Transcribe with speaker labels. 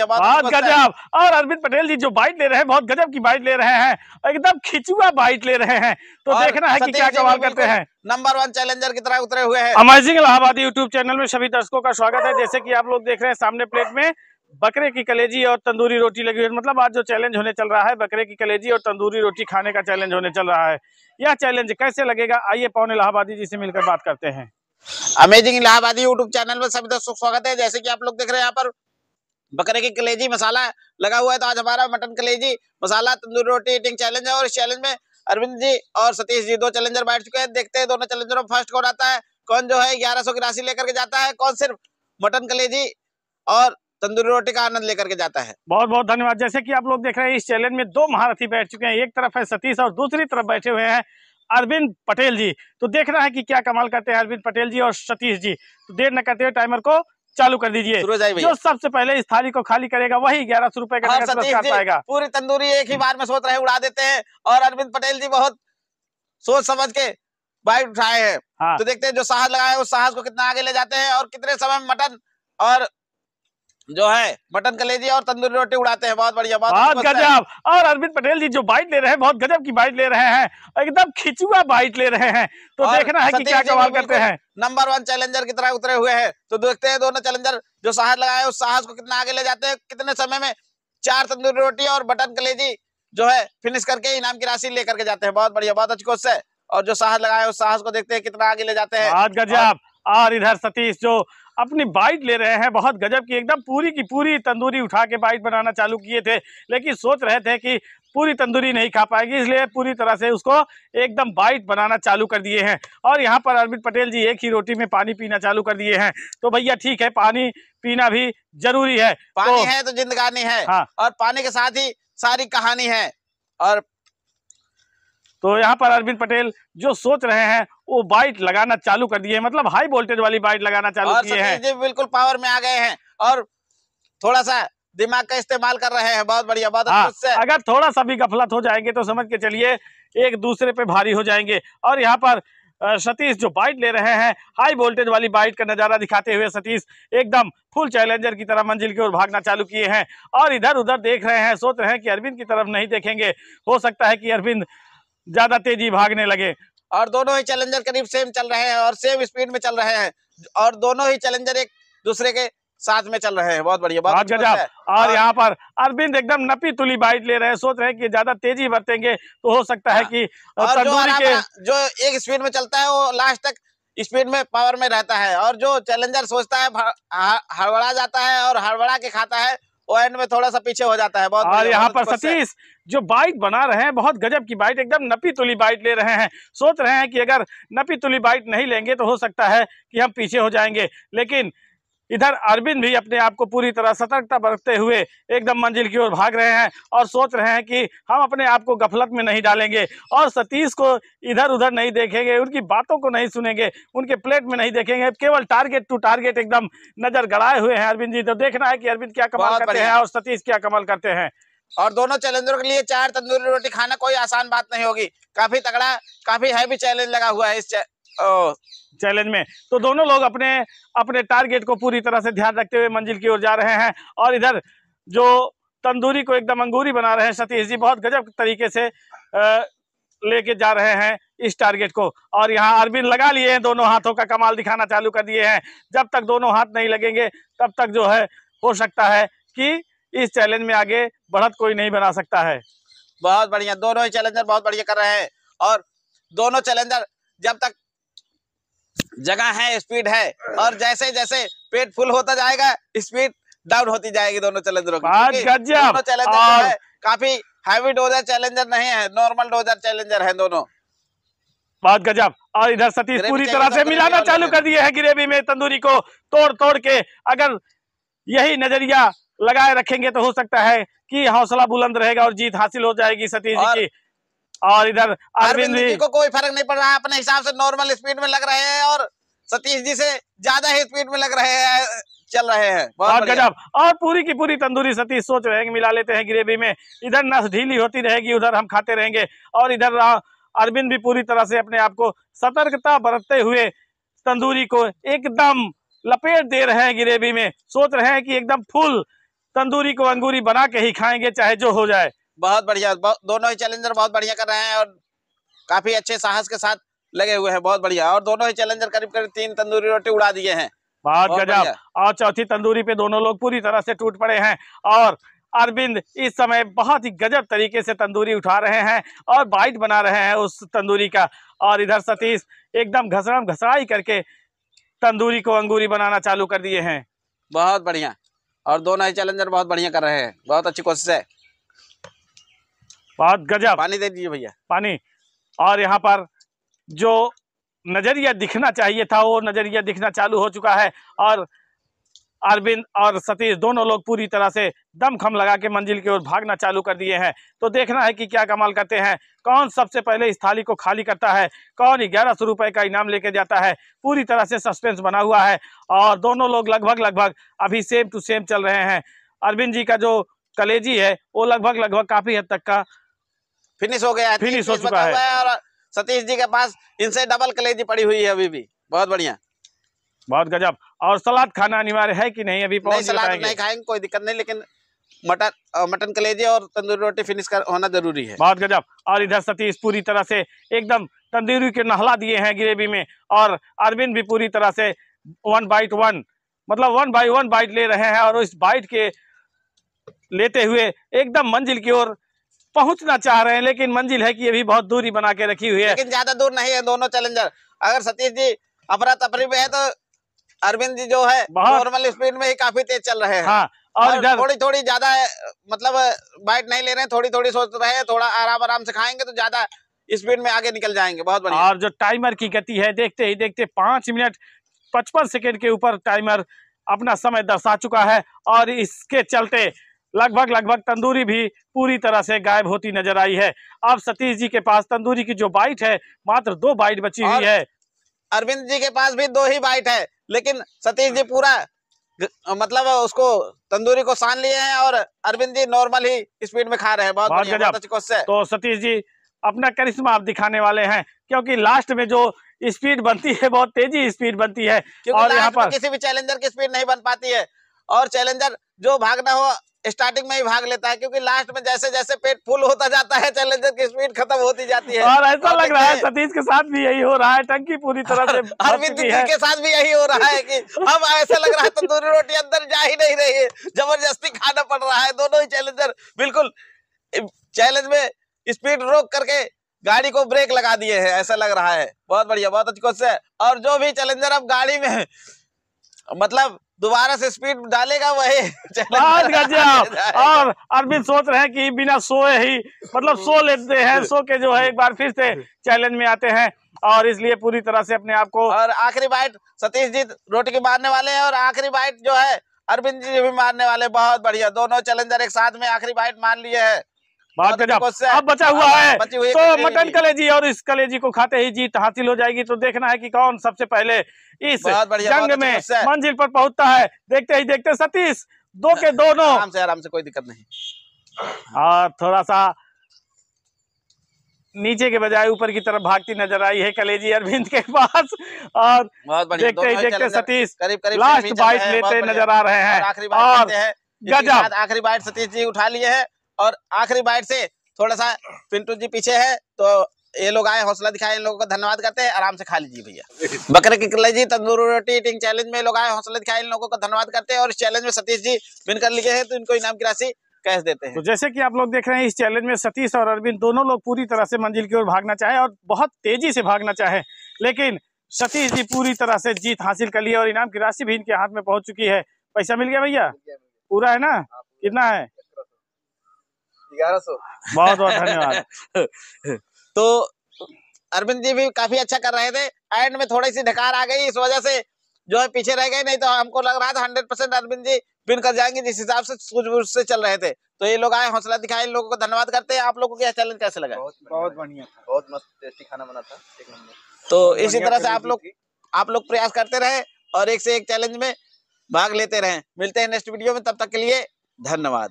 Speaker 1: बहुत गजब। और अरविंद पटेल जी जो बाइट ले रहे हैं, बहुत गजब की बाइट ले रहे हैं, एकदम खिंचुआ बाइट ले रहे हैं। तो देखना है कि क्या कमाल करते हैं।
Speaker 2: नंबर 1 चैलेंजर की तरह उतरे हुए हैं।
Speaker 1: अमेजिंग इलाहाबादी यूट्यूब चैनल में सभी दर्शकों का स्वागत है। जैसे कि आप लोग देख रहे हैं, सामने प्लेट में बकरे की कलेजी और तंदूरी रोटी लगी हुई है। मतलब आज जो चैलेंज होने चल रहा है, बकरे की कलेजी और तंदूरी रोटी खाने का चैलेंज होने चल रहा है। यह चैलेंज कैसे लगेगा, आइए पवन इलाहाबादी जी से मिलकर बात करते हैं।
Speaker 2: अमेजिंग इलाहाबादी यूट्यूब चैनल में सभी दर्शकों का स्वागत है। जैसे कि आप लोग देख रहे हैं, यहाँ पर बकरे की कलेजी मसाला लगा हुआ है। तो आज हमारा मटन कलेजी मसाला तंदूरी रोटी ईटिंग चैलेंज है। और इस चैलेंज में अरविंद जी और सतीश जी 2 चैलेंजर बैठ चुके हैं। देखते हैं दोनों चैलेंजरों में फर्स्ट कौन आता है, कौन जो है 1100 की राशि लेकर के जाता है, कौन सिर्फ मटन कलेजी और तंदूरी रोटी का आनंद लेकर के जाता है।
Speaker 1: बहुत बहुत धन्यवाद। जैसे कि आप लोग देख रहे हैं, इस चैलेंज में 2 महारथी बैठ चुके हैं। एक तरफ है सतीश और दूसरी तरफ बैठे हुए हैं अरविंद पटेल जी। तो देखना है कि क्या कमाल करते हैं अरविंद पटेल जी और सतीश जी। तो देर न करते हुए टाइमर को चालू कर दीजिए। जो सबसे पहले इस थाली को खाली करेगा वही 1100 रुपए का पुरस्कार पाएगा।
Speaker 2: पूरी तंदूरी एक ही बार में सोच रहे उड़ा देते हैं। और अरविंद पटेल जी बहुत सोच समझ के बाइट उठाए हैं। हाँ। तो देखते हैं जो साहस लगाए उस साहस को कितना आगे ले जाते हैं और कितने समय में मटन और जो है मटन कलेजी और तंदूरी रोटी उड़ाते हैं। बहुत बढ़िया, बहुत
Speaker 1: गजब। और अरविंद पटेल जी जो बाइट ले रहे हैं, बहुत गजब की बाइट ले रहे हैं, एकदम खिंचुआ बाइट ले रहे हैं। तो देखना है कि क्या कमाल करते हैं।
Speaker 2: नंबर 1 चैलेंजर की तरह उतरे हुए हैं। तो देखते हैं दोनों चैलेंजर जो साहस लगाए उस साहस को कितना आगे ले जाते हैं, कितने समय में 4 तंदूरी रोटी और मटन कलेजी जो है फिनिश करके इनाम की राशि लेकर के जाते हैं। बहुत बढ़िया, बहुत अच्छी कोशिश है। और जो साहस लगाए उस साहस को देखते हैं कितना आगे ले जाते हैं।
Speaker 1: बहुत गजब। और इधर सतीश जो अपनी बाइट ले रहे हैं, बहुत गजब की, एकदम पूरी की पूरी तंदूरी उठा के बाइट बनाना चालू किए थे, लेकिन सोच रहे थे कि पूरी तंदूरी नहीं खा पाएगी, इसलिए पूरी तरह से उसको एकदम बाइट बनाना चालू कर दिए हैं। और यहाँ पर अरविंद पटेल जी एक ही रोटी में पानी पीना चालू कर दिए हैं। तो भैया ठीक है, पानी पीना भी जरूरी है।
Speaker 2: पानी है तो जिंदगानी है। हाँ। और पानी के साथ ही सारी कहानी है। और
Speaker 1: तो यहाँ पर अरविंद पटेल जो सोच रहे हैं वो बाइट लगाना चालू कर दिए, मतलब हाई वोल्टेज वाली बाइट लगाना चालू किए हैं।
Speaker 2: जी बिल्कुल पावर में आ गए हैं और थोड़ा सा दिमाग का इस्तेमाल कर रहे हैं। बहुत बढ़िया, बहुत
Speaker 1: अच्छा। अगर थोड़ा सा भी गफलत हो जाएंगे तो समझ के चलिए एक दूसरे पे भारी हो जाएंगे। और यहाँ पर सतीश जो बाइट ले रहे हैं, हाई वोल्टेज वाली बाइट का नजारा दिखाते हुए सतीश एकदम फुल चैलेंजर की तरह मंजिल की ओर भागना चालू किए हैं। और इधर उधर देख रहे हैं, सोच रहे हैं कि अरविंद की तरफ नहीं देखेंगे, हो सकता है कि अरविंद ज्यादा तेजी भागने लगे।
Speaker 2: और दोनों ही चैलेंजर करीब सेम चल रहे हैं और सेम स्पीड में चल रहे हैं। और दोनों ही चैलेंजर एक दूसरे के साथ में चल रहे हैं। बहुत बढ़िया, बहुत
Speaker 1: गजब। और यहाँ पर अरविंद एकदम नपी तुली बाइट ले रहे हैं, सोच रहे हैं कि ज्यादा तेजी बरतेंगे तो हो सकता है कि
Speaker 2: तंदूरी के जो एक स्पीड में चलता है वो लास्ट तक स्पीड में पावर में रहता है। और जो चैलेंजर सोचता है हड़बड़ा जाता है और हड़बड़ा के खाता है, वो एंड में थोड़ा सा पीछे हो जाता है। बहुत
Speaker 1: और यहाँ पर सतीश जो बाइट बना रहे हैं, बहुत गजब की बाइट, एकदम नपी तुली बाइट ले रहे हैं। सोच रहे हैं कि अगर नपी तुली बाइट नहीं लेंगे तो हो सकता है कि हम पीछे हो जाएंगे, लेकिन इधर अरविंद भी अपने आप को पूरी तरह सतर्कता बरतते हुए एकदम मंजिल की ओर भाग रहे हैं और सोच रहे हैं कि हम अपने आप को गफलत में नहीं डालेंगे और सतीश को इधर उधर नहीं देखेंगे, उनकी बातों को नहीं सुनेंगे, उनके प्लेट में नहीं देखेंगे, केवल टारगेट टू टारगेट एकदम नजर गड़ाए हुए हैं अरविंद जी। तो देखना है कि अरविंद क्या कमाल करते हैं और सतीश क्या कमाल करते हैं।
Speaker 2: और दोनों चैलेंजरों के लिए 4 तंदूरी रोटी खाना कोई आसान बात नहीं होगी। काफी तगड़ा, काफी हैवी चैलेंज लगा हुआ है इस
Speaker 1: चैलेंज में। तो दोनों लोग अपने अपने टारगेट को पूरी तरह से ध्यान रखते हुए मंजिल की ओर जा रहे हैं। और इधर जो तंदूरी को एकदम अंगूरी बना रहे हैं सतीश जी, बहुत गजब तरीके से लेके जा रहे हैं इस टारगेट को। और यहाँ अरविंद लगा लिए हैं, दोनों हाथों का कमाल दिखाना चालू कर दिए हैं। जब तक दोनों हाथ नहीं लगेंगे तब तक जो है हो सकता है कि इस चैलेंज में आगे बढ़त कोई नहीं बना सकता है।
Speaker 2: बहुत बढ़िया, दोनों ही चैलेंजर बहुत बढ़िया कर रहे हैं। और दोनों चैलेंजर जब तक जगह है, स्पीड है, और जैसे जैसे पेट फुल होता जाएगा स्पीड डाउन होती जाएगी दोनों चैलेंजरों की। दोनों चैलेंजर है काफी हैवी डोजर चैलेंजर नहीं है, नॉर्मल डोजर चैलेंजर है दोनों।
Speaker 1: बहुत गजब। और इधर सतीश पूरी तरह से मिलाना चालू कर दिए हैं ग्रेवी में तंदूरी को तोड़ तोड़ के। अगर यही नजरिया लगाए रखेंगे तो हो सकता है कि हौसला बुलंद रहेगा और जीत हासिल हो जाएगी सतीश जी की। और इधर अरविंद जी
Speaker 2: को कोई फर्क नहीं पड़ रहा है, अपने हिसाब से नॉर्मल स्पीड में लग रहे हैं और सतीश जी से ज्यादा ही स्पीड में लग रहे हैं, चल रहे हैं।
Speaker 1: बहुत गजब। और पूरी की पूरी तंदूरी सतीश सोच रहे हैं कि मिला लेते हैं ग्रेवी में, इधर नस ढीली होती रहेगी, उधर हम खाते रहेंगे। और इधर अरविंद भी पूरी तरह से अपने आप को सतर्कता बरतते हुए तंदूरी को एकदम लपेट दे रहे हैं ग्रेवी में, सोच रहे हैं कि एकदम फुल तंदूरी को अंगूरी बना के ही खाएंगे, चाहे जो हो जाए।
Speaker 2: बहुत बढ़िया, दोनों ही चैलेंजर बहुत बढ़िया कर रहे हैं और काफी अच्छे साहस के साथ लगे हुए हैं। बहुत बढ़िया। और दोनों ही चैलेंजर करीब करीब 3 तंदूरी रोटी उड़ा दिए हैं।
Speaker 1: बहुत गजब। और चौथी तंदूरी पे दोनों लोग पूरी तरह से टूट पड़े हैं और अरविंद इस समय बहुत ही गजब तरीके से तंदूरी उठा रहे हैं और बाइट बना रहे हैं उस तंदूरी का। और इधर सतीश एकदम घसड़म घसड़ाई करके तंदूरी को अंगूरी बनाना चालू कर दिए हैं।
Speaker 2: बहुत बढ़िया। और दोनों ही चैलेंजर बहुत बढ़िया कर रहे हैं। बहुत अच्छी कोशिश है।
Speaker 1: बहुत गजब।
Speaker 2: पानी दे दीजिए भैया,
Speaker 1: पानी। और यहाँ पर जो नजरिया दिखना चाहिए था वो नजरिया दिखना चालू हो चुका है और अरविंद और सतीश दोनों लोग पूरी तरह से दमखम लगा के मंजिल की ओर भागना चालू कर दिए हैं। तो देखना है कि क्या कमाल करते हैं, कौन सबसे पहले इस थाली को खाली करता है, कौन 1100 रुपए का इनाम लेके जाता है। पूरी तरह से सस्पेंस बना हुआ है और दोनों लोग लगभग अभी सेम टू सेम चल रहे हैं। अरविंद जी का जो कलेजी है वो लगभग काफी हद तक का
Speaker 2: फिनिश हो गया है,
Speaker 1: फिनिश हो चुका है।
Speaker 2: और सतीश जी के पास इनसे डबल कलेजी पड़ी हुई है अभी भी। बहुत बढ़िया,
Speaker 1: बहुत गजब। और सलाद खाना अनिवार्य है कि नहीं? अभी
Speaker 2: नहीं, सलाद नहीं खाएंगे, कोई दिक्कत नहीं, लेकिन मटन कलेजी और तंदूरी रोटी फिनिश होना जरूरी है।
Speaker 1: बहुत गजब। और इधर सतीश पूरी तरह से एकदम तंदूरी के नहला दिए हैं ग्रेवी में और अरविंद भी पूरी तरह से 1 बाइट 1 मतलब 1 बाई 1 बाइट ले रहे हैं और इस बाइट के लेते हुए एकदम मंजिल की ओर पहुंचना चाह रहे हैं, लेकिन मंजिल है कि ये भी बहुत दूरी बना के रखी हुई है,
Speaker 2: लेकिन ज्यादा दूर नहीं है दोनों चैलेंजर। अगर सतीश जी अफरा तफरी में है तो अरविंद जी जो है नॉर्मल स्पीड में ही काफी तेज चल रहे हैं।
Speaker 1: हाँ, और इधर
Speaker 2: थोड़ी ज्यादा मतलब बाइट नहीं ले रहे हैं, थोड़ी सोच रहे हैं, थोड़ा आराम से खाएंगे तो ज्यादा स्पीड में आगे निकल जाएंगे। बहुत बढ़िया।
Speaker 1: और जो टाइमर की गति है देखते ही देखते 5 मिनट 55 सेकेंड के ऊपर टाइमर अपना समय दर्शा चुका है और इसके चलते लगभग तंदूरी भी पूरी तरह से गायब होती नजर आई है। अब सतीश जी के पास तंदूरी की जो बाइट है मात्र 2 बाइट बची हुई है।
Speaker 2: अरविंद जी के पास भी 2 ही बाइट है, लेकिन सतीश जी पूरा मतलब उसको तंदूरी को सान लिए हैं और अरविंद जी नॉर्मल ही स्पीड में खा रहे हैं। बहुत अच्छी कोशिश है।
Speaker 1: तो सतीश जी अपना करिश्मा आप दिखाने वाले हैं, क्योंकि लास्ट में जो स्पीड बनती है बहुत तेजी स्पीड बनती है और यहाँ पर
Speaker 2: किसी भी चैलेंजर की स्पीड नहीं बन पाती है और चैलेंजर जो भागना हो स्टार्टिंग में ही भाग लेता है, क्योंकि लास्ट में जैसे जैसे पेट फुल होता जाता है चैलेंजर की स्पीड खत्म होती जाती है।
Speaker 1: और ऐसा लग रहा है सतीश के साथ भी यही हो रहा है, टंकी पूरी तरह से
Speaker 2: अरविंद जी के साथ भी यही हो रहा है कि अब ऐसा लग रहा है तंदूरी रोटी अंदर जा ही नहीं रही है, जबरदस्ती खाना पड़ रहा है। दोनों ही चैलेंजर बिल्कुल चैलेंज में स्पीड रोक करके गाड़ी को ब्रेक लगा दिए हैं, ऐसा लग रहा है। बहुत बढ़िया, बहुत अच्छी कोशिश है। और जो भी चैलेंजर अब गाड़ी में मतलब दोबारा से स्पीड डालेगा वही
Speaker 1: और अरविंद सोच रहे हैं कि बिना सोए ही मतलब सो लेते हैं, सो के जो है एक बार फिर से चैलेंज में आते हैं और इसलिए पूरी तरह से अपने आप को।
Speaker 2: और आखिरी बाइट सतीश जी रोटी की मारने वाले हैं और आखिरी बाइट जो है अरविंद जी भी मारने वाले। बहुत बढ़िया, दोनों चैलेंजर एक साथ में आखिरी बाइट मार लिए है।
Speaker 1: बहुत अब बचा हुआ है तो मटन कलेजी और इस कलेजी को खाते ही जीत हासिल हो जाएगी। तो देखना है कि कौन सबसे पहले इस जंग में मंजिल पर पहुंचता है। देखते ही देखते सतीश 2 के दोनों
Speaker 2: आराम से कोई दिक्कत नहीं
Speaker 1: और थोड़ा सा नीचे के बजाय ऊपर की तरफ भागती नजर आई है कलेजी अरविंद के पास और देखते ही देखते सतीश लास्ट बाइट लेते नजर आ रहे हैं और गजब
Speaker 2: आखिरी बाइट सतीश जी उठा लिए है और आखिरी बाइट से थोड़ा सा पिंटू जी पीछे है तो ये लोग आए, हौसला दिखाए, इन लोगों का धन्यवाद करते हैं। आराम से खा लीजिए भैया। बकरे की कलेजी तंदूरी रोटी ईटिंग चैलेंज में लोग आए, हौसला दिखाए, इन लोगों का धन्यवाद करते हैं। और इस चैलेंज में सतीश जी विन कर लिए हैं तो इनको इनाम की राशि कैश देते हैं।
Speaker 1: तो जैसे कि आप लोग देख रहे हैं इस चैलेंज में सतीश और अरविंद दोनों लोग पूरी तरह से मंजिल की ओर भागना चाहे और बहुत तेजी से भागना चाहे, लेकिन सतीश जी पूरी तरह से जीत हासिल कर ली और इनाम की राशि भी इनके हाथ में पहुंच चुकी है। पैसा मिल गया भैया? पूरा है ना? कितना है?
Speaker 2: 1100।
Speaker 1: बहुत धन्यवाद।
Speaker 2: तो अरविंद जी भी काफी अच्छा कर रहे थे, एंड में थोड़ी सी ढकार आ गई, इस वजह से जो है पीछे रह गए, नहीं तो हमको लग रहा था 100% अरविंद जी विन कर जाएंगे जिस हिसाब से सूझबूझ से चल रहे थे। तो ये लोग आए, हौसला दिखाए, इन लोगों को धन्यवाद करते हैं। आप लोगों को यह चैलेंज कैसे लगा?
Speaker 3: बहुत बढ़िया था, बहुत मस्त टेस्टी खाना बना था, एक नंबर।
Speaker 2: तो इसी तरह से आप लोग प्रयास करते रहे और एक से एक चैलेंज में भाग लेते रहे। मिलते हैं नेक्स्ट वीडियो में, तब तक के लिए धन्यवाद।